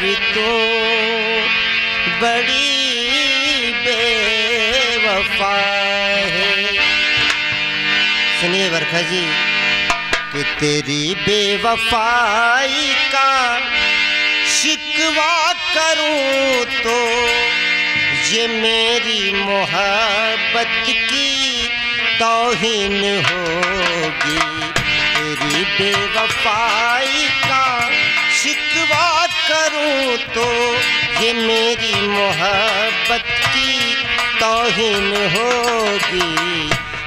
भी तू बड़ी बेवफा है। सुनिए बरखा जी कि तेरी बेवफाई का शिकवा करूं तो ये मेरी मोहब्बत की तौहीन होगी। तेरी बेवफाई का शिकवा करूं तो ये मेरी मोहब्बत की तौहीन होगी।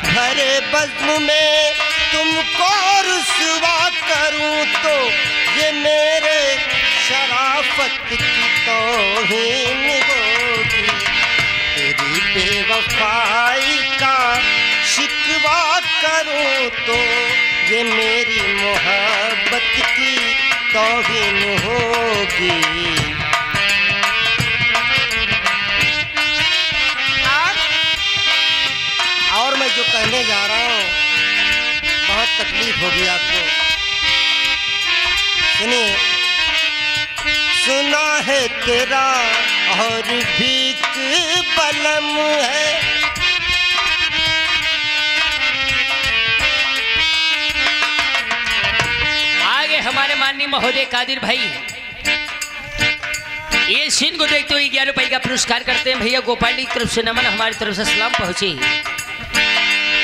भरे बज़्म में तुमको रुसवा करूं तो ये मेरे शराफत की तौहीन होगी। तेरी बेवफाई का शिकवा करूं तो ये मेरी मोहब्बत की तौहीन होगी। और मैं जो कहने जा रहा हूँ बहुत तकलीफ होगी आपको। सुनिए। सुना है तेरा और भीख बलम है, आगे हमारे माननीय महोदय कादिर भाई ये सीन को देखते हुए 11 रुपए का पुरस्कार करते हैं। भैया गोपाल की तरफ से नमन, हमारी तरफ से सलाम पहुंचे।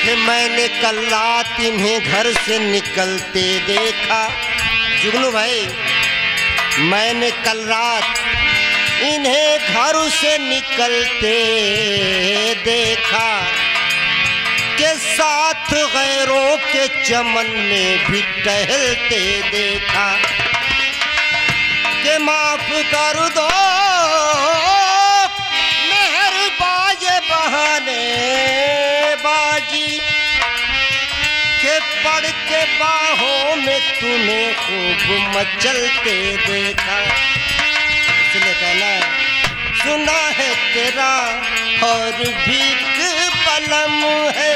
कि मैंने कल रात इन्हें घर से निकलते देखा। जुगनू भाई, मैंने कल रात इन्हें घर से निकलते देखा के साथ गैरों के चमन में भी टहलते देखा। के माफ कर दो मेहरबाज बहाने बाजी के पड़ के बाहों में तुम्हें खूब मचलते देखा। इसलिए कहना सुना है तेरा और भीख बलम है,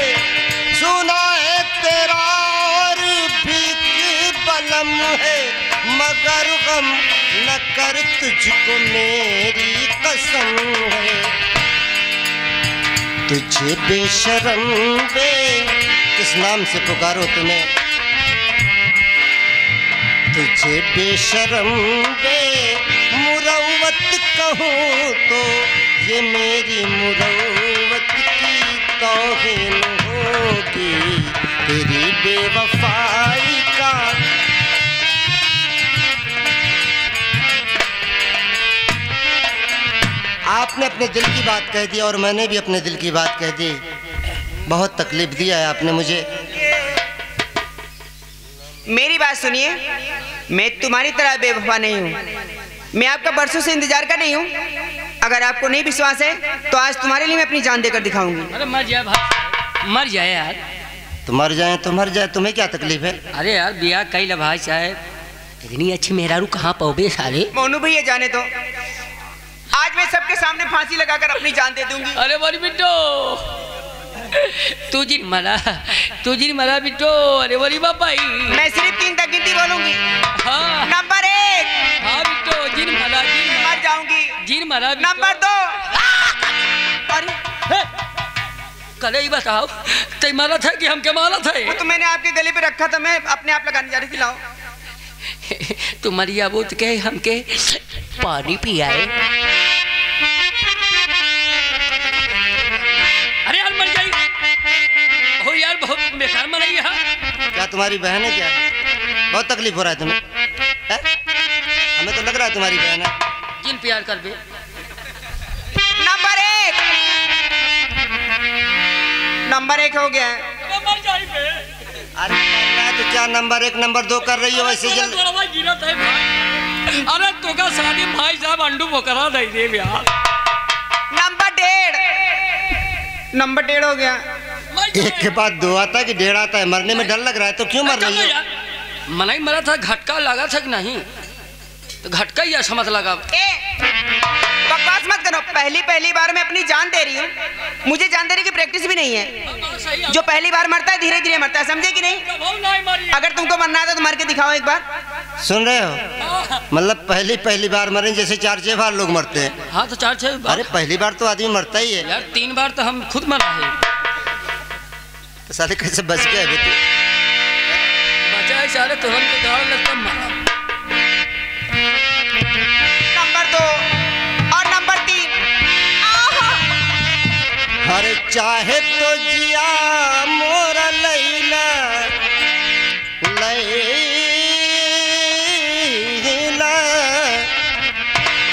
सुना है तेरा और भीख बलम है, मगर गम न कर तुझको मेरी कसम है। तुझे बेशरम बे किस नाम से पुकारो तुम्हें, तुझे बेशरम बे मुरव्वत कहूँ तो ये मेरी मुरव्वत की तौहीन होगी। तेरी बेवफाई का आपने अपने दिल की बात कह दी और मैंने भी अपने दिल की बात कह दी। बहुत तकलीफ दिया है आपने मुझे। मेरी बात सुनिए, मैं तुम्हारी तरह बेवफा नहीं हूँ। मैं आपका बरसों से इंतजार कर रही हूँ। अगर आपको नहीं विश्वास है तो आज तुम्हारे लिए मैं अपनी जान देकर दिखाऊंगी। अरे मर जाए भाई, मर जाए यार। तो मर जाए तो मर जाए, तुम्हें क्या तकलीफ है? अरे यार बिया कई लभाई साहब, इतनी अच्छी मेहरारू कहाँ पाओगे सारे। मोनू भैया जाने तो आज मैं सबके सामने फांसी लगाकर अपनी जान दे दूंगी। अरे बोल बिट्टो तू जी मरा बिट्टो। अरे बोली बापाई मैं सिर्फ 3 तक गिनती बोलूंगी। हाँ नंबर 1। हाँ बिट्टो जिन मरा मर जाऊंगी। जिन मरा। नंबर 2। अरे कल ही बताओ ते मारा था कि हमके मारा था? वो तो मैंने आपके गले पे रखा था, मैं अपने आप लगाने जा रही थी। लाओ तुम्हारी बोत के हमके पानी पियाए। अरे यार मर जाई हो यार, बहुत बेकार मनाई है। क्या तुम्हारी बहन है क्या? बहुत तकलीफ हो रहा है तुम्हें है? हमें तो लग रहा है तुम्हारी बहन है। जिन प्यार कर बे। नंबर 1। नंबर 1 हो गया है। अरे तो क्या नंबर 1 नंबर 2 कर रही हो वैसे जल्दी? अरे तो का शादी भाई साहब अंडू बकरा दे दे यार। नंबर 1.5। नंबर 1.5 हो गया। एक के बाद 2 आता है कि 1.5 आता है? मरने में डर लग रहा है तो क्यों मर रही है? मनाई मरा था, झटका लगा था कि नहीं? तो झटका ही ऐसा मत लगा। बकवास मत करो। पहली बार मैं अपनी जान दे रही हूँ। मुझे जान देने की प्रैक्टिस भी नहीं है। जो पहली बार मरता है धीरे धीरे मरता है, समझे कि नहीं? अगर तुमको मरना है तो मार के दिखाओ एक बार। सुन रहे हो? मतलब पहली बार मरे जैसे 4-6 बार लोग मरते हैं। हाँ तो 4-6 बार। अरे पहली बार तो आदमी मरता ही है यार 3 बार तो हम खुद मरा है। तो साले कैसे बच गए अभी? बचा है सारे तो हम तो गाड़ लगता मरा। नंबर 2 और नंबर 3। अरे चाहे तो जिया मोरा लैला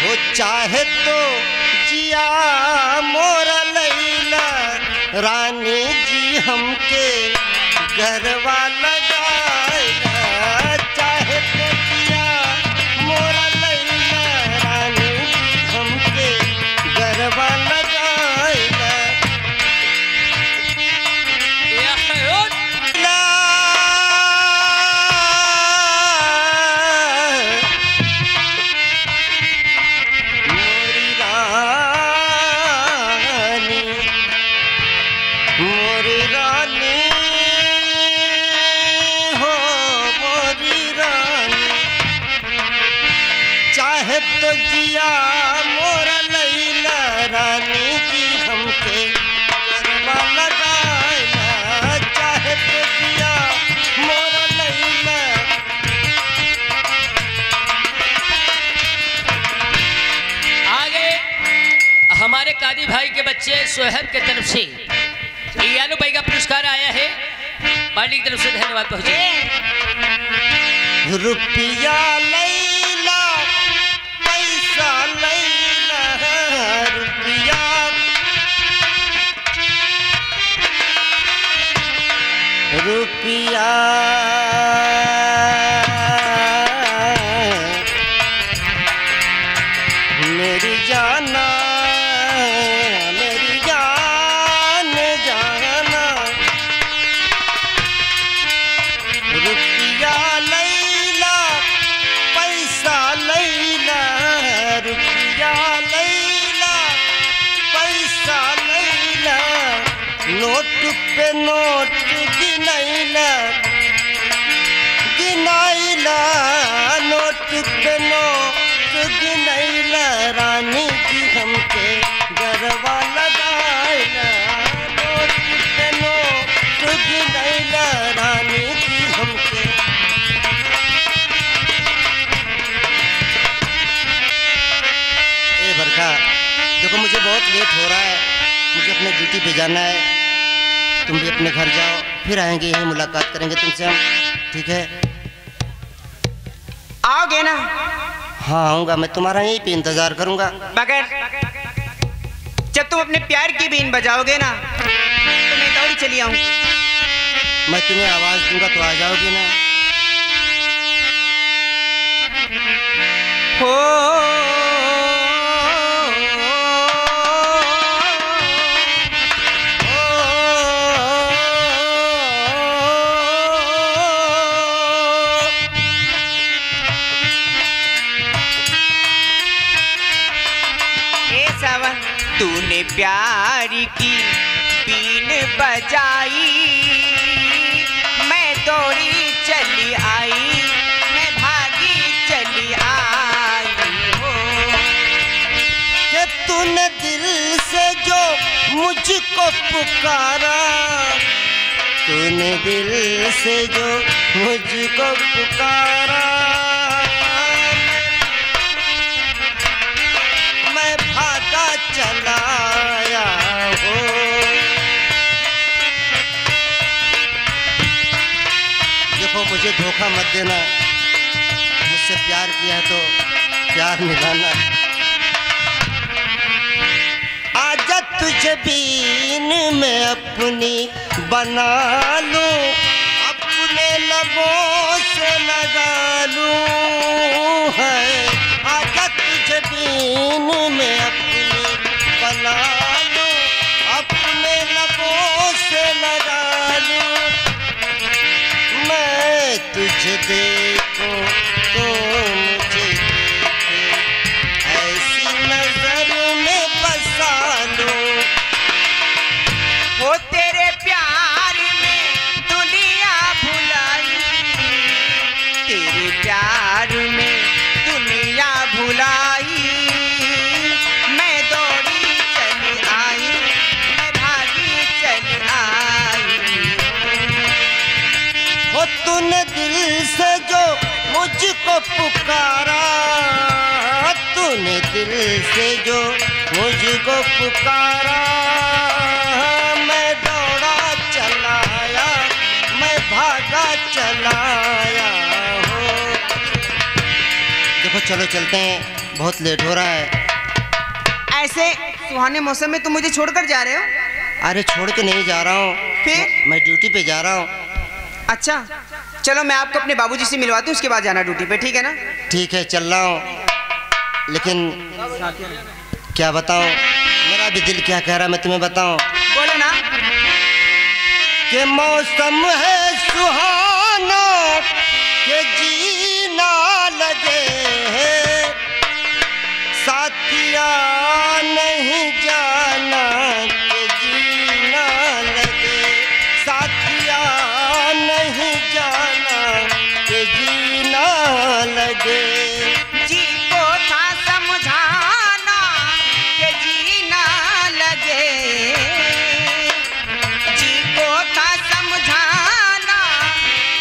हो, चाहे तो जिया मोरा लैला रानी जी हमके गरबा लगाया। चाहे तो जिया मोरा लैला रानी जी हमके गरबा लगाया। चाहे तो जिया मोरा लैला रानी जी हमके गरबा लगाया। चाहे तो जिया मोरा लैला। आगे हमारे कादी भाई के बच्चे सोहेब के तरफ से यानो भाई का पुरस्कार आया है। पार्टी की तरफ से धन्यवाद पहुंचे। रुपया लैला पैसा लैला रुपया रुपया मेरी जाना मेरी जान जाना। रुपया लैला पैसा लैला रुपया लैला पैसा लैला नोट पे नोट गिनैला गिनैला नोट पे नोट गिनैला रानी जी हमके गरबा लगाइला। नोट पे नोट गिनैला रानी जी हमके। ए बरखा देखो मुझे बहुत लेट हो रहा है, मुझे अपने ड्यूटी पे जाना है। तुम भी अपने घर जाओ, फिर आएंगे यहीं मुलाकात करेंगे तुमसे हम, ठीक है? आओगे ना? हाँ आऊँगा, मैं तुम्हारा यहीं पे इंतज़ार करूँगा। बगैर जब तुम अपने प्यार की बीन बजाओगे ना तो मैं दौड़ी चली आऊँगी। मैं तुम्हें आवाज़ दूंगा तो आ जाओगी ना? हो तूने प्यार की बीन बजाई, मैं दौड़ी चली आई, मैं भागी चली आई हो। कि तूने दिल से जो मुझको पुकारा, तूने दिल से जो मुझको पुकारा, मैं भागा चलाया हो। देखो मुझे धोखा मत देना, मुझसे प्यार किया है तो प्यार निभाना। आजा तुझे बीन में अपनी बना लूं, अपने लबों से लगा लूं है। आजा तुझे बीन में अपनी बना लूं, अपने लबों से लगा लूं। मैं तुझे देखूं तो मुझे देखे, ऐसी नजर में बसा लूं। वो तेरे प्यार में दुनिया भुलाई, तेरे प्यार में दुनिया भुलाई, मैं दौड़ी चली आई, मैं भागी चली आई। हो तूने दिल से जो मुझको पुकारा, तूने दिल से जो मुझको पुकारा, मैं दौड़ा चलाया, मैं भागा चलाया हो। देखो चलो चलते हैं, बहुत लेट हो रहा है। ऐसे सुहाने मौसम में तुम मुझे छोड़कर जा रहे हो? अरे छोड़ के नहीं जा रहा हूँ, फिर? मैं ड्यूटी पे जा रहा हूँ। अच्छा चलो, मैं आपको अपने बाबूजी से मिलवाती हूँ, उसके बाद जाना ड्यूटी पे, ठीक है ना? ठीक है चल रहा हूँ, लेकिन क्या बताऊँ, मेरा भी दिल क्या कह रहा है मैं तुम्हें बताऊँ। बोलो ना। कि मौसम है सुहाना के जीना लगे, साथिया नहीं जाना के जीना लगे, साथिया नहीं जाना के जीना लगे। जी को था समझाना कि जीना लगे, जी को था समझाना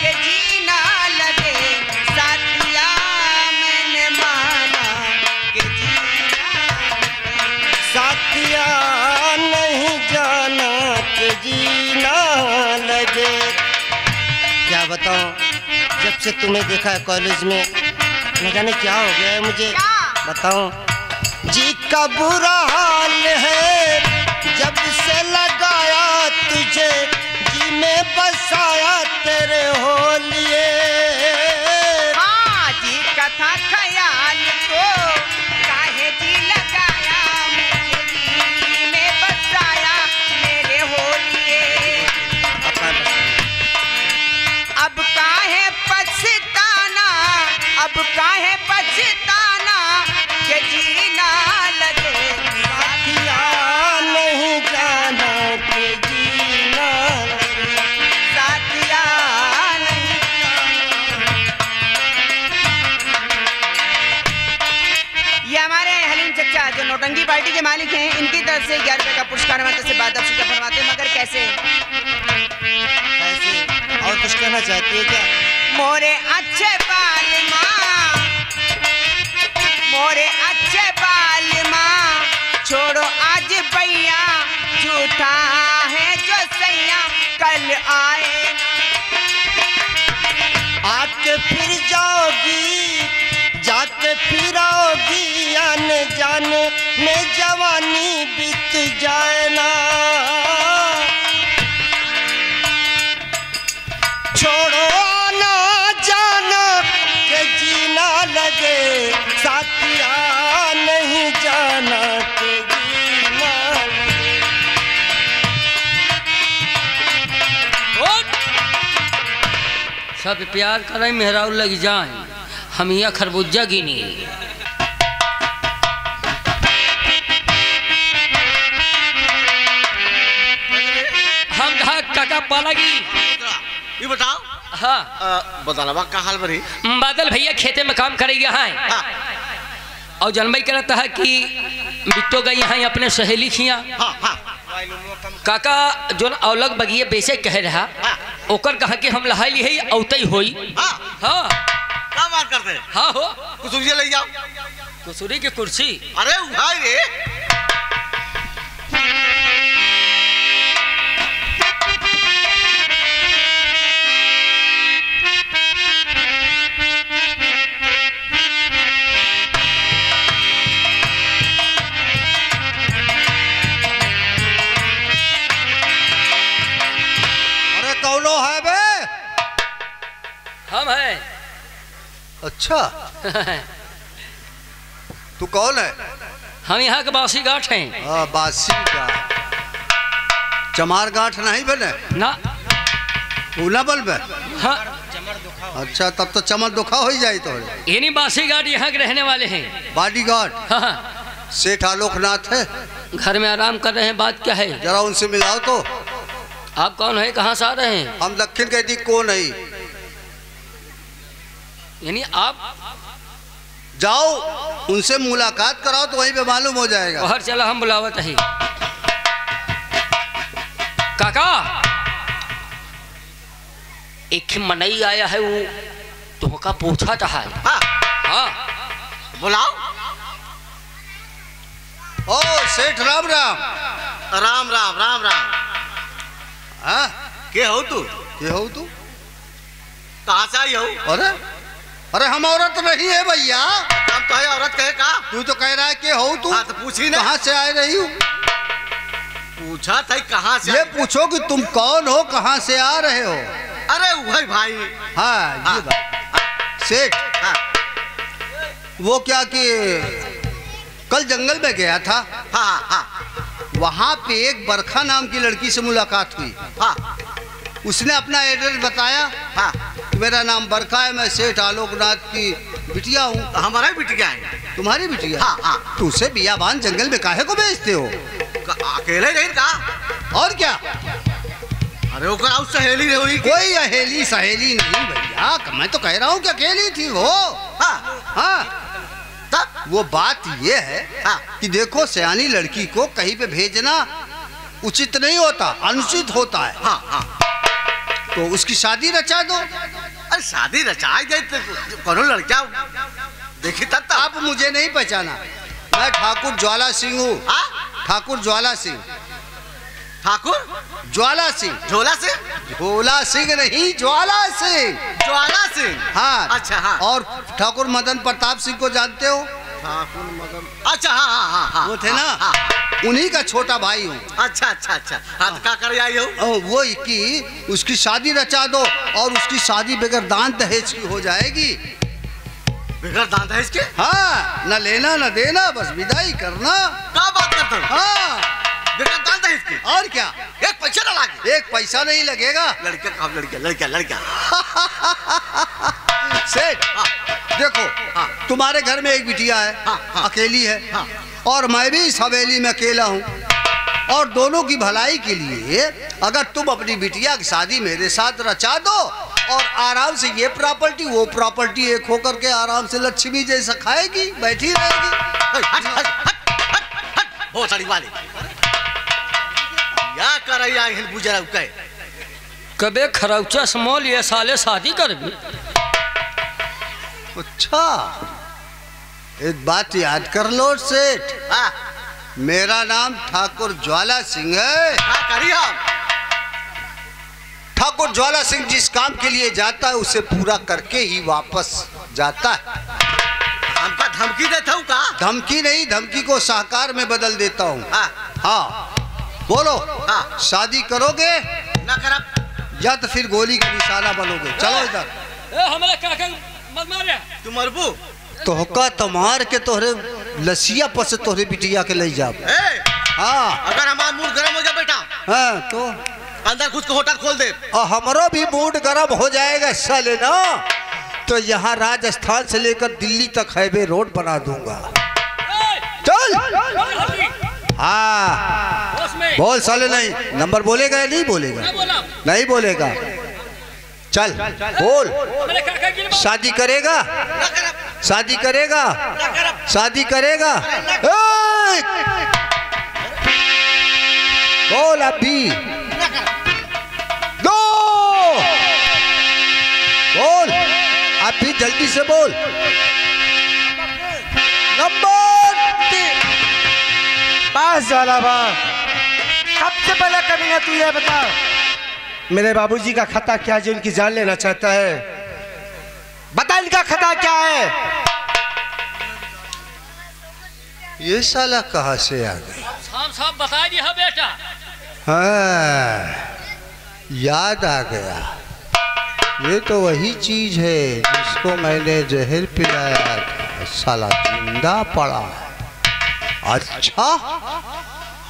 कि जीना लगे, साथिया मैंने माना कि जीना लगे, साथिया नहीं जाना के जीना लगे। क्या बताऊं, जब से तुम्हें देखा है कॉलेज में, न जाने क्या हो गया है मुझे। बताऊं, जी का बुरा हाल है, जब से लगाया तुझे जी में बसाया तेरे हो लिए। हाँ जी का था ख्याल तो काहे जी लगाया, मुझे जी में बसाया मेरे हो लिए। अब काहे पछताना, अब काहे पछताना कि जीना लगे, साथिया नहीं जाना के जीना लगे, साथिया नहीं जाना। ये हमारे हलीम चचा जो नौटंकी पार्टी के मालिक हैं, इनकी तरफ से 11 रुपये का पुरस्कार हमारे से बात अफशीका फरमाते हैं। मगर कैसे? ऐसे और कुछ कहना चाहती है क्या? मोरे अच्छे बाल माँ, मोरे अच्छे बाल माँ, छोड़ो आज भैया, झूठा है जो सैया कल आए ना। आके फिर जाओगी, जाके फिर आओगी, आने जाने में जवानी बीत जाए ना। छोड़ो आना जाना के जीना लगे, साथिया नहीं जाना के जीना लगे। उठ! सब प्यार करें मेहराऊ लग जाए, हम यहाँ खरबूजा गिनी। हम कहा काका पालागी। ये बताओ, हाँ बताना का हाल बनी? बादल भैया खेते में काम करे यहाँ है, हाँ, और जनमई करता है कि बिट्टो गई यहाँ अपने सहेली खिया। हाँ, हाँ, काका जोन औलग बगिए बेचे कह रहा, ओकर कहा कि हम लहाई ली है औतई होई। हाँ, हाँ क्या बात करते हैं? हाँ हो कुछ ले जाओ। कुसुरी की कुर्सी। अरे उठाए रे। कौनो है बे? हम है। अच्छा तू कौन है? हम यहाँ के बासी गांठ हैं। हाँ, बासी गांठ, चमार गांठ नहीं बने ना। ऊना बल बे? हाँ अच्छा, तब तो चमर दुखा हो ही जाए तो। इन्हीं बासी गांठ यहाँ के रहने वाले हैं। बॉडी गार्ड हाँ, सेठ आलोकनाथ है, घर में आराम कर रहे हैं। बात क्या है? जरा उनसे मिलाओ तो। आप कौन है, कहाँ से आ रहे हैं? हम दक्षिण के दी कौन है? यानी आप जाओ उनसे मुलाकात कराओ तो वहीं पे मालूम हो जाएगा। बाहर चला, हम बुलावत है। काका एक मनई आया है, वो तुमका पूछा था। हाँ हाँ बुलाओ। ओ सेठ राम राम। राम राम राम राम। हाँ के हो तू? ये हो तू? कहाँ से आई हो? अरे अरे हम औरत नहीं है भैया। हम तो है औरत कहे का? तू तो कह रहा है कि हो तू? हाँ तो पूछी ना। कहाँ से आए रही हूँ? पूछा था कहाँ से? ये पूछो कि तुम कौन हो, कहाँ से आ रहे हो? अरे वही भाई। हाँ ये हाँ, बात। सेठ हाँ वो क्या कि कल जंगल में गया था, हाँ हाँ वहाँ पे एक बरखा नाम की लड़की से मुलाकात हुई। हाँ उसने अपना एड्रेस बताया हाँ। कि मेरा नाम बरखा है, मैं सेठ आलोकनाथ की बिटिया हूँ। हमारा ही बिटिया है। तुम्हारी बिटिया? हाँ हाँ। तू उसे बियाबान जंगल में काहे को भेजते हो? अकेले नहीं का? और क्या? अरे ओकरा उस सहेली रही हुई। कोई अहेली सहेली नहीं भैया, मैं तो कह रहा हूँ कि अकेली थी वो। हाँ हाँ तब वो बात ये है हाँ। कि देखो सयानी लड़की को कहीं पे भेजना उचित नहीं होता, अनुचित होता है। हाँ हाँ। तो उसकी शादी रचा दो। अरे शादी रचाई गई तो कौन लड़का देखी तब आप मुझे नहीं पहचाना, मैं ठाकुर ज्वाला सिंह हूँ। ठाकुर ज्वाला सिंह। ठाकुर ज्वाला सिंह। झोला से? भोला सिंह नहीं, ज्वाला सिंह। ज्वाला सिंह। हाँ अच्छा हाँ। और ठाकुर मदन प्रताप सिंह को जानते हो? ठाकुर मदन, अच्छा हाँ हाँ हाँ हाँ वो थे ना, हाँ, उन्हीं का छोटा भाई हूँ। अच्छा अच्छा अच्छा। हाँ तो क्या कर आई हो? वो कि उसकी शादी रचा दो और उसकी शादी बगैर दान दहेज की हो जाएगी। बगैर दान दहेज के? हाँ, न लेना न देना, बस विदाई करना। क्या बात करते हो? हाँ बगैर दान दहेज के? और क्या, एक पैसा ना लागे? एक पैसा नहीं लगेगा। लड़का कहाँ? लड़का लड़का लड़का। सेठ हाँ देखो, हाँ। तुम्हारे घर में एक बिटिया है, हाँ, हाँ। अकेली है, हाँ। और मैं भी इस हवेली में अकेला हूँ। और दोनों की भलाई के लिए अगर तुम अपनी बिटिया की शादी मेरे साथ रचा दो और आराम से ये प्रॉपर्टी वो प्रॉपर्टी एक होकर के आराम से लक्ष्मी जैसा खाएगी, बैठी रहेगी। हट हट हट हट हट बहुत सारी वाली क्या कर रही है? बुझा कहे कबे खरौचा समोल ये साले शादी कर भी। अच्छा एक बात याद कर लो सेठ, हाँ मेरा नाम ठाकुर ज्वाला सिंह है। क्या करी हम? ठाकुर ज्वाला सिंह जिस काम के लिए जाता है उसे पूरा करके ही वापस जाता है। हमका धमकी देता हूँ का? धमकी नहीं, धमकी को साकार में बदल देता हूँ। हाँ हाँ बोलो। हाँ। शादी करोगे ना करब या तो फिर गोली का निशाना बनोगे? चलो इधर। हमारा काका मत मारे। तू मरबू? तोहका तो मार के तोहरे लसिया पर से तोहरे बिटिया के ले जाओ। हाँ अगर हमारा मूड गर्म हो जाए बेटा हाँ तो अंदर खुद को होटल खोल दे। और हमारा भी मूड गर्म हो जाएगा साले ना, तो यहाँ राजस्थान से लेकर दिल्ली तक हाईवे रोड बना दूंगा। चल हाँ बोल साले। नहीं नंबर बोलेगा या नहीं बोलेगा? नहीं बोलेगा। चल बोल। शादी करेगा? ना करब शादी करेगा? ना करब। शादी करेगा? ए! बोल अभी दो। बोल अभी जल्दी से बोल। नंबर 3। पास वाला बा सबसे पहले कभी ना तू ये बता मेरे बाबूजी का खता क्या जो इनकी जान लेना चाहता है? बता इनका खता क्या है? ये साला कहाँ से आ गई? साहब साहब बता दिया बेटा। हाँ याद आ गया, ये तो वही चीज है जिसको मैंने जहर पिलाया था, साला जिंदा पड़ा है। अच्छा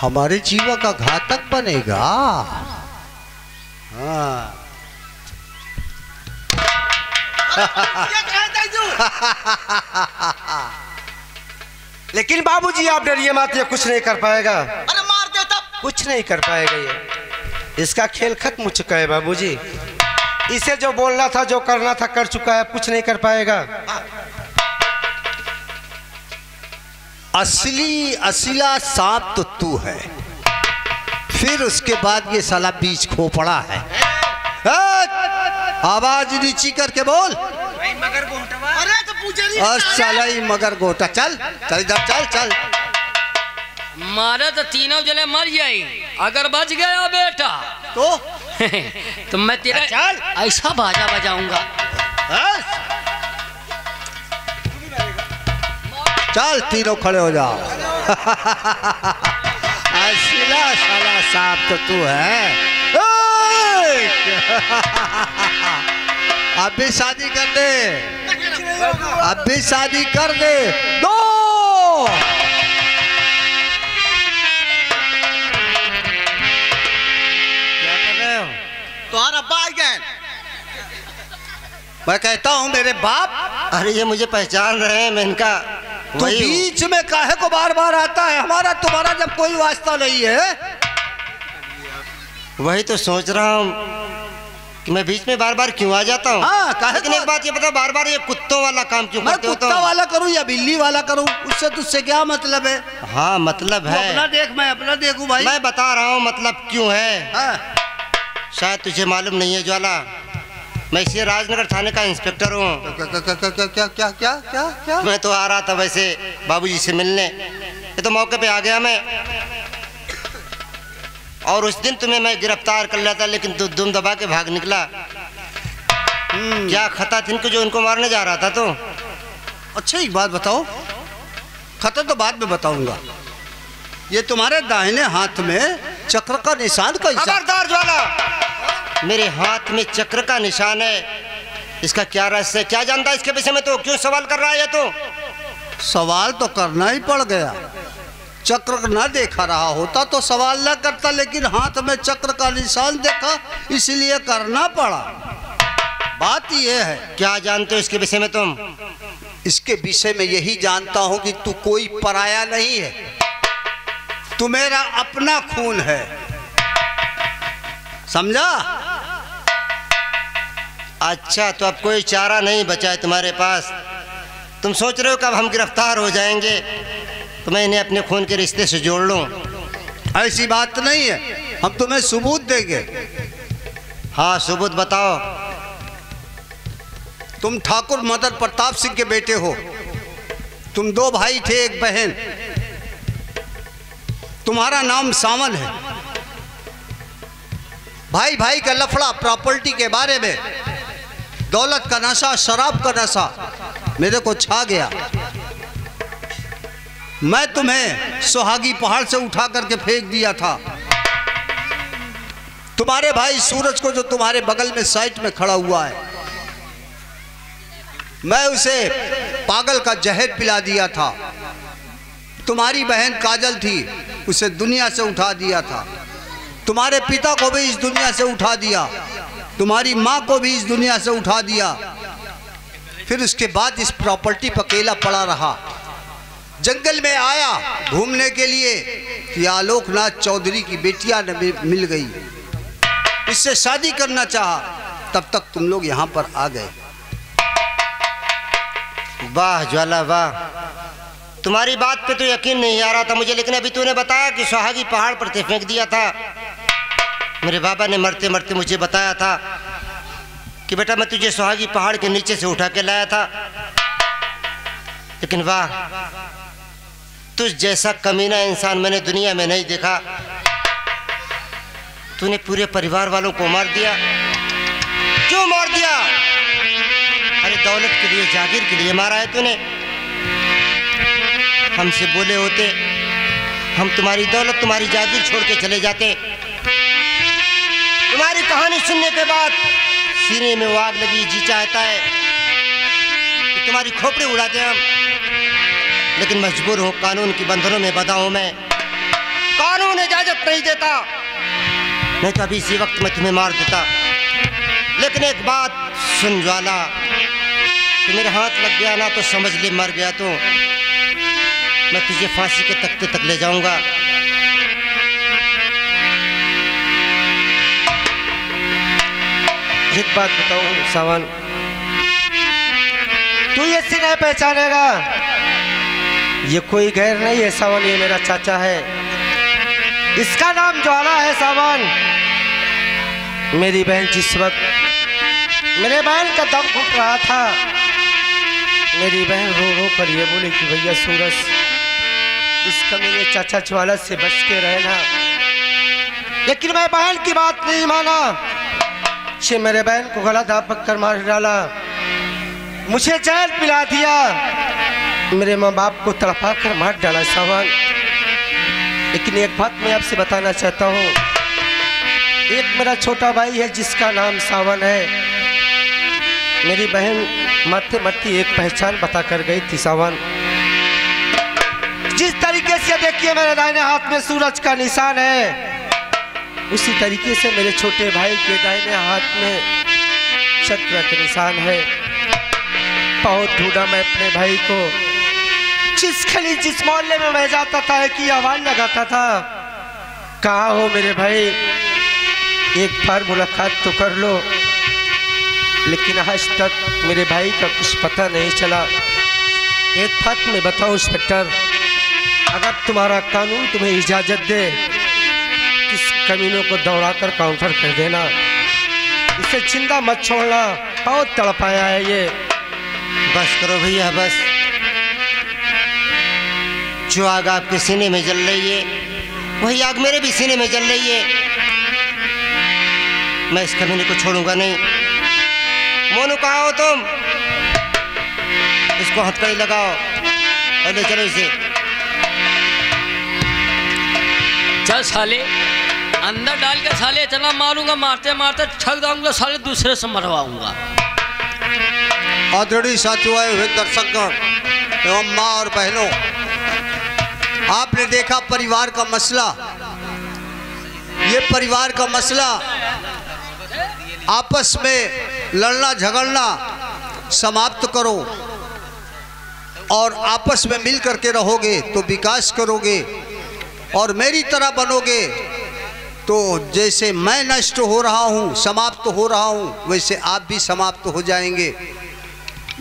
हमारे जीवा का घातक बनेगा। हाँ लेकिन बाबूजी आप डरिए मत, ये कुछ नहीं कर पाएगा। अरे मार दे तब। कुछ नहीं कर पाएगा ये, इसका खेल खत्म हो चुका है बाबूजी। इसे जो बोलना था, जो करना था कर चुका है, कुछ नहीं कर पाएगा। असली असला सांप तो तू है, फिर उसके बाद ये साला बीच खो पड़ा है। आवाज नीची करके बोल। अरे तो पूछे और साला ही मगर गोटा। चल चल इधर, चल चल। मारे तो तीनों जने मर जाई, अगर बच गया बेटा तो मैं तेरा चल ऐसा बाजा बजाऊंगा। चल तीनों खड़े हो जाओ। असला साला सांप तो तू है। अब भी शादी कर दे, अब भी शादी कर दे। दो क्या कर रहे हो? तुम्हारा अब्बा आ गए। मैं कहता हूँ मेरे बाप, अरे ये मुझे पहचान रहे हैं, मैं इनका तू वही हूँ। बीच में काहे को बार बार आता है? हमारा तुम्हारा जब कोई वास्ता नहीं है। वही तो सोच रहा हूँ कि मैं बीच में बार बार क्यों आ जाता हूँ। हाँ, काहे लेकिन को? एक बात ये बता, बार बार ये कुत्तों वाला काम क्यों मैं करते हो कुत्ता तुम? वाला करूँ या बिल्ली वाला करूँ, उससे तुझसे क्या मतलब है? हाँ मतलब तू अपना है, देख, मैं अपना देखूं भाई। मैं बता रहा हूँ मतलब क्यों है। हाँ, शायद तुझे मालूम नहीं है ज्वाला, मैं इसी राजनगर थाने का इंस्पेक्टर हूँ। क्या क्या क्या क्या क्या क्या क्या क्या क्या? मैं तो आ रहा था वैसे बाबूजी से मिलने, ये तो मौके पे आ गया मैं। और उस दिन तुम्हें मैं गिरफ्तार कर लिया था, लेकिन तू दुम दबा के भाग निकला। क्या खता थी इनको जो उनको मारने जा रहा था तू? अच्छा एक बात बताओ, खतर तो बाद में बताऊंगा। ये तुम्हारे दाहिने हाथ में चक्र का निशान कैसा? खबरदार ज्वाला, मेरे हाथ में चक्र का निशान है, इसका क्या रहस्य है? क्या जानता है इसके विषय में? तो क्यों सवाल कर रहा है तो? सवाल तो करना ही पड़ गया। चक्र ना देखा रहा होता तो सवाल ना करता, लेकिन हाथ में चक्र का निशान देखा इसलिए करना पड़ा। बात यह है, क्या जानते हो इसके विषय में तुम? इसके विषय में यही जानता हूं कि तू कोई पराया नहीं है, तू मेरा अपना खून है, समझा? अच्छा, तो अब कोई चारा नहीं बचा है तुम्हारे पास? तुम सोच रहे हो कब हम गिरफ्तार हो जाएंगे तो मैं इन्हें अपने खून के रिश्ते से जोड़ लूं? ऐसी बात नहीं है, हम तुम्हें सबूत देंगे। हाँ सबूत बताओ। तुम ठाकुर मदन प्रताप सिंह के बेटे हो, तुम दो भाई थे एक बहन, तुम्हारा नाम सावन है। भाई भाई का लफड़ा प्रॉपर्टी के बारे में, दौलत का नशा, शराब का नशा मेरे को छा गया। मैं तुम्हें सुहागी पहाड़ से उठा करके फेंक दिया था। तुम्हारे भाई सूरज को, जो तुम्हारे बगल में साइड में खड़ा हुआ है, मैं उसे पागल का जहर पिला दिया था। तुम्हारी बहन काजल थी, उसे दुनिया से उठा दिया था। तुम्हारे पिता को भी इस दुनिया से उठा दिया, तुम्हारी माँ को भी इस दुनिया से उठा दिया। फिर उसके बाद इस प्रॉपर्टी पर अकेला पड़ा रहा। जंगल में आया घूमने के लिए कि आलोकनाथ चौधरी की बेटियां मिल गई, इससे शादी करना चाहा, तब तक तुम लोग यहाँ पर आ गए। वाह ज्वाला वाह, तुम्हारी बात पे तो यकीन नहीं आ रहा था मुझे, लेकिन अभी तूने बताया कि सुहागी पहाड़ पर से फेंक दिया था। मेरे बाबा ने मरते मरते मुझे बताया था कि बेटा मैं तुझे सुहागी पहाड़ के नीचे से उठा के लाया था। लेकिन वाह, तुझ जैसा कमीना इंसान मैंने दुनिया में नहीं देखा। तूने पूरे परिवार वालों को मार दिया। क्यों मार दिया? अरे दौलत के लिए, जागीर के लिए मारा है तूने। हमसे बोले होते हम तुम्हारी दौलत, तुम्हारी जागीर छोड़ के चले जाते। तुम्हारी कहानी सुनने के बाद सीने में वो आग लगी, जी चाहता है कि तुम्हारी खोपड़ी उड़ाते हम, लेकिन मजबूर हूं, कानून की बंधनों में बंधा हूं मैं। कानून इजाजत नहीं देता, नहीं तो अभी इसी वक्त मैं तुम्हें मार देता। लेकिन एक बात सुन ज्वाला, तो मेरे हाथ लग गया ना तो समझ ले मर गया तो मैं तुझे फांसी के तख्ते तक ले जाऊंगा। एक बात बताऊं सावन, तू ये सी नहीं पहचानेगा, ये कोई गैर नहीं है सावन, ये मेरा चाचा है। इसका नाम ज्वाला है सावन। मेरी बहन जिस वक्त मेरे बहन का दम घुट रहा था, मेरी बहन रो रो कर ये बोली कि भैया सूरज, इस कमीने चाचा ज्वाला से बच के रहना। लेकिन मैं बहन की बात नहीं माना। से मेरे बहन को गला दापक कर मार डाला, मुझे जेल पिला दिया, मेरे माँ बाप को तड़पा कर मार डाला सावन। लेकिन एक बात मैं आपसे बताना चाहता हूँ, एक मेरा छोटा भाई है जिसका नाम सावन है। मेरी बहन मरते मरते एक पहचान बता कर गई थी सावन। जिस तरीके से देखिए मेरे दाहिने हाथ में सूरज का निशान है, उसी तरीके से मेरे छोटे भाई के दाहिने हाथ में चक्र का निशान है। बहुत ढूंढा मैं अपने भाई को, जिस गली जिस मोहल्ले में मैं जाता था कि आवाज लगाता था, कहाँ हो मेरे भाई, एक बार मुलाकात तो कर लो। लेकिन आज तक मेरे भाई का कुछ पता नहीं चला। एक बात मैं बताऊं इंस्पेक्टर, अगर तुम्हारा कानून तुम्हें इजाजत दे, इस कमीनों को दौड़ाकर काउंटर कर देना, इसे जिंदा मत छोड़ना। बहुत तड़पाया है ये। बस करो भैया बस। जो आग आपके सीने में जल रही है, वही आग मेरे भी सीने में जल रही है। मैं इस कमीने को छोड़ूंगा नहीं। मोनू कहाँ हो तुम? इसको हथकड़ी लगाओ और ले चलो इसे। चल साले, अंदर डाल के साले इतना मारूंगा, मारते मारते थक जाऊंगा साले, दूसरे से मरवाऊंगा। आदरणीय साथियों, आए हुए दर्शकगण एवं माँ और बहनों, आपने देखा परिवार का मसला। ये परिवार का मसला, आपस में लड़ना झगड़ना समाप्त करो और आपस में मिल करके रहोगे तो विकास करोगे और मेरी तरह बनोगे। तो जैसे मैं नष्ट हो रहा हूँ, समाप्त हो रहा हूँ, वैसे आप भी समाप्त हो जाएंगे।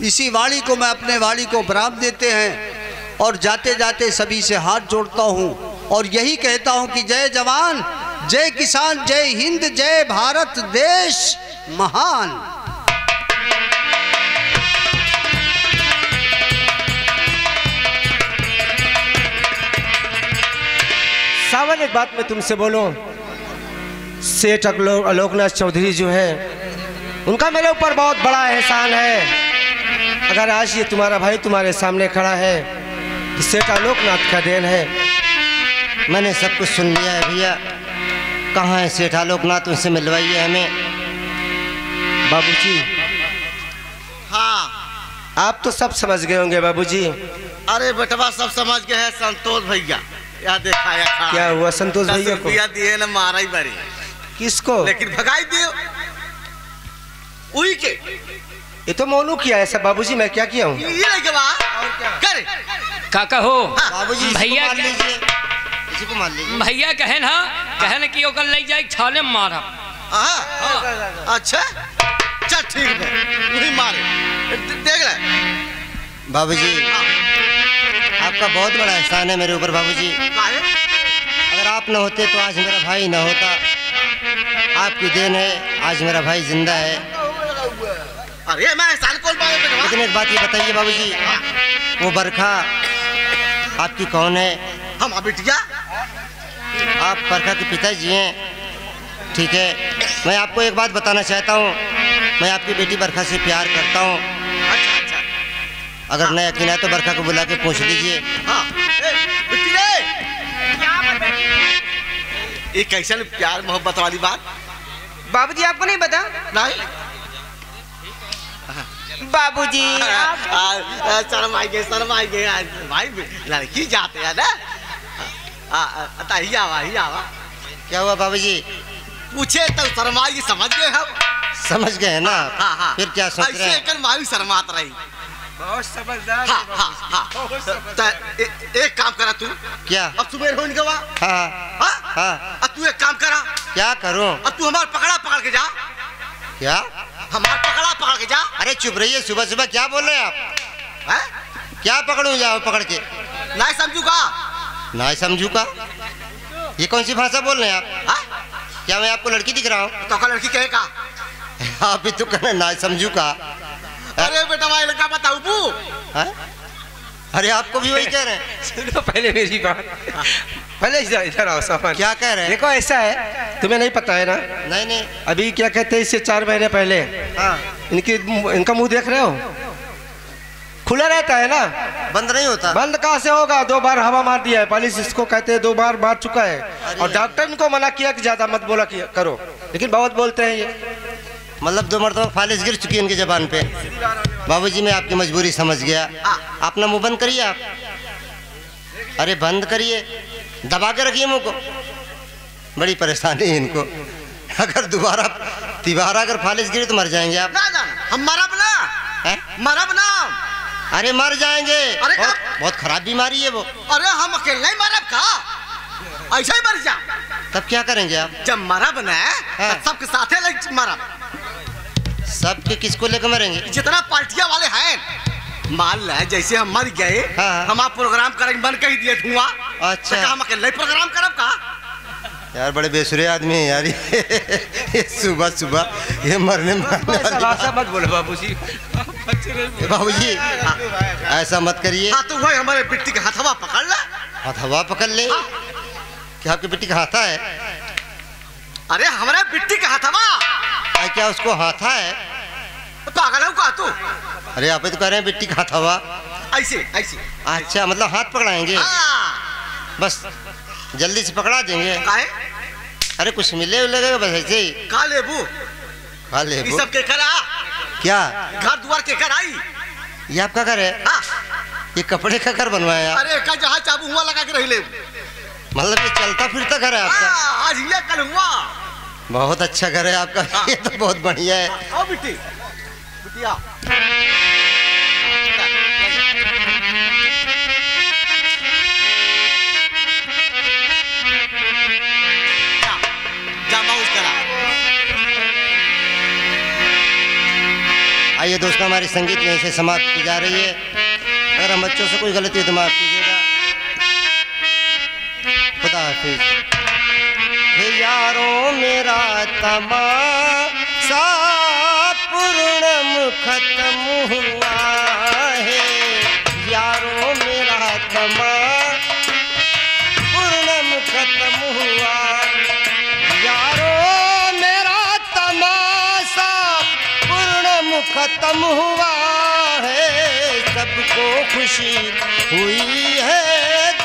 इसी वाणी को मैं अपने वाणी को विराम देते हैं और जाते जाते सभी से हाथ जोड़ता हूँ और यही कहता हूँ कि जय जवान, जय किसान, जय हिंद, जय भारत देश महान। सावन, एक बात मैं तुमसे बोलूं, सेठ आलोकनाथ चौधरी जो है, उनका मेरे ऊपर बहुत बड़ा एहसान है। अगर आज ये तुम्हारा भाई तुम्हारे सामने खड़ा है तो सेठ आलोकनाथ का देन है। मैंने सब कुछ सुन लिया है भैया। कहाँ है सेठ आलोकनाथ? उनसे मिलवाइए हमें। बाबूजी, हाँ, आप तो सब समझ गए होंगे बाबूजी। अरे बेटवा सब समझ गए हैं। संतोष भैया यहाँ देखा या खड़ा क्या है। हुआ संतोष 10 भैया को? रुपया दिए ना, मारा ही बड़ी, किसको? लेकिन भगाई दियो उही के। ये तो मोनू किया है सब बाबूजी, मैं क्या किया हूँ? ये नहीं के बा करे काका हो बाबूजी इसको भैया मार लीजिए, इसी को मार लीजिए। भैया कहन कि ओकर ले जाए छाले मारा। हाँ, अच्छा चल ठीक है, वही मारे देख ले। बाबूजी आपका बहुत बड़ा एहसान है मेरे ऊपर बाबूजी। अगर आप न होते तो आज मेरा भाई न होता। आपकी देन है आज मेरा भाई जिंदा है। अरे मैं एहसान कौन पाए बेटवा? लेकिन एक बात ये बताइए बाबूजी, वो बरखा आपकी कौन है? हम बिटिया। आप बरखा के पिताजी हैं, ठीक है। मैं आपको एक बात बताना चाहता हूँ, मैं आपकी बेटी बरखा से प्यार करता हूँ। अच्छा अच्छा, अगर न यकीन है तो बरखा को बुला के पूछ लीजिए। हाँ बिट्टी रे, ये कैसे प्यार मोहब्बत वाली बात? बाबूजी आपको नहीं पता? नहीं बाबूजी शर्म आई गए भाई, लड़की जाते हैं ना। ही आवा क्या हुआ बाबूजी? पूछे तो शर्माई, समझ गए हम। समझ गए हैं ना? हाँ हाँ, फिर क्या सोच रहे हैं? ऐसे मावी शर्मात रही। बहुत समझदार। हाँ हाँ हाँ, एक काम करा तू। क्या? अब तू मेरे हो गवा। हाँ हाँ। अब तू एक काम करा। क्या करूं? अब तू हमारा पकड़ के जा। क्या? हमार पकड़ के जा। अरे चुप रहिए, सुबह सुबह क्या बोल रहे हैं आप? हैं? क्या पकड़ूं जाओ पकड़ के? नहीं समझू का? ना समझू का? ये कौन सी भाषा बोल रहे हैं आप? हाँ? क्या मैं आपको लड़की दिख रहा हूँ? तो का लड़की कहे का? आप भी तो कहना ना समझू का। अरे बेटा भाई लड़का बताऊ बू। हाँ? अरे आपको भी वही कह रहे हैं। सुनो पहले मेरी बात, पहले इधर आओ सामान। क्या कह रहे हैं? देखो ऐसा है, तुम्हें नहीं पता है ना? नहीं नहीं। अभी क्या कहते हैं, इससे 4 महीने पहले हाँ। इनका मुंह देख रहे हो, खुला रहता है ना, बंद नहीं होता। बंद कहाँ से होगा? 2 बार हवा मार दिया है, पालिश इसको कहते हैं, 2 बार मार चुका है। और डॉक्टर इनको मना किया कि ज्यादा मत बोला करो, लेकिन बहुत बोलते हैं ये। मतलब 2 मरतबा फालिश गिर चुकी है इनकी जबान पे। बाबूजी मैं आपकी मजबूरी समझ गया। अपना मुंह बंद करिए आप। अरे बंद करिए, दबा के रखिए मुंह को। बड़ी परेशानी है इनको। अगर दोबारा अगर फालिश गिरी तो मर जाएंगे आप। ना जाना, हम मरब ना। हैं? मरब ना। अरे मर जाएंगे। अरे बहुत खराब बीमारी है वो। अरे हम अकेले नहीं मरब का, ऐसा ही मर जा। तब क्या करेंगे आप? जब मरब ना हाँ। तो सबके साथे लग मरब। सबके किसको लेकर मरेंगे? जितना पार्टियां वाले हैं, मान ले जैसे हम मर गए, हाँ। हम आप प्रोग्राम करेंगे, बन कही दिए धुआं। अच्छा। तो हम अकेले प्रोग्राम करब का? यार बड़े बेसुरे आदमी है यार ये सुबह सुबह ये मरने ऐसा मत बोलो बाबूजी। बाबूजी ऐसा मत करिए। हाँ तो वही हमारे बिट्टी के हथवा पकड़ ला। हथवा पकड़ ले? क्या आपकी बेटी का हाथा है? अरे हमारे बिट्टी के हथवा। क्या उसको हाथा है? पागल है का तू? अरे आप ही तो कह रहे हैं बेटी का हाथवा। ऐसे ऐसे। अच्छा मतलब हाथ पकड़ाएंगे? हाँ। बस जल्दी से पकड़ा देंगे। काहे? अरे कुछ मिले लगेगा बस ऐसे ही। खा लेबू। खा ले ये सब के करा? क्या घर द्वार के कर आई? ये आपका घर है? हाँ। ये कपड़े का घर बनवाया? अरे का जहाँ चाबू हुआ लगा के रह ले। मतलब ये चलता फिरता घर है आपका? हाँ, आज ये कल हुआ। बहुत अच्छा घर है आपका। ये तो बहुत बढ़िया है। आओ बिट्टी, बिटिया। आइए दोस्तों, हमारी संगीत यहीं से समाप्त की जा रही है। अगर हम बच्चों से कोई गलती हो तो माफ कीजिएगा। खुदा हाफिज। यारों मेरा तमाशा पूर्णम खत्म हुआ है। यारों मेरा तमाशा पूर्णम खत्म हुआ। यारों मेरा तमाशा पूर्णम खत्म हुआ है। सबको खुशी हुई है,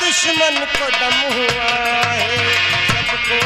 दुश्मन को दम हुआ है। सबको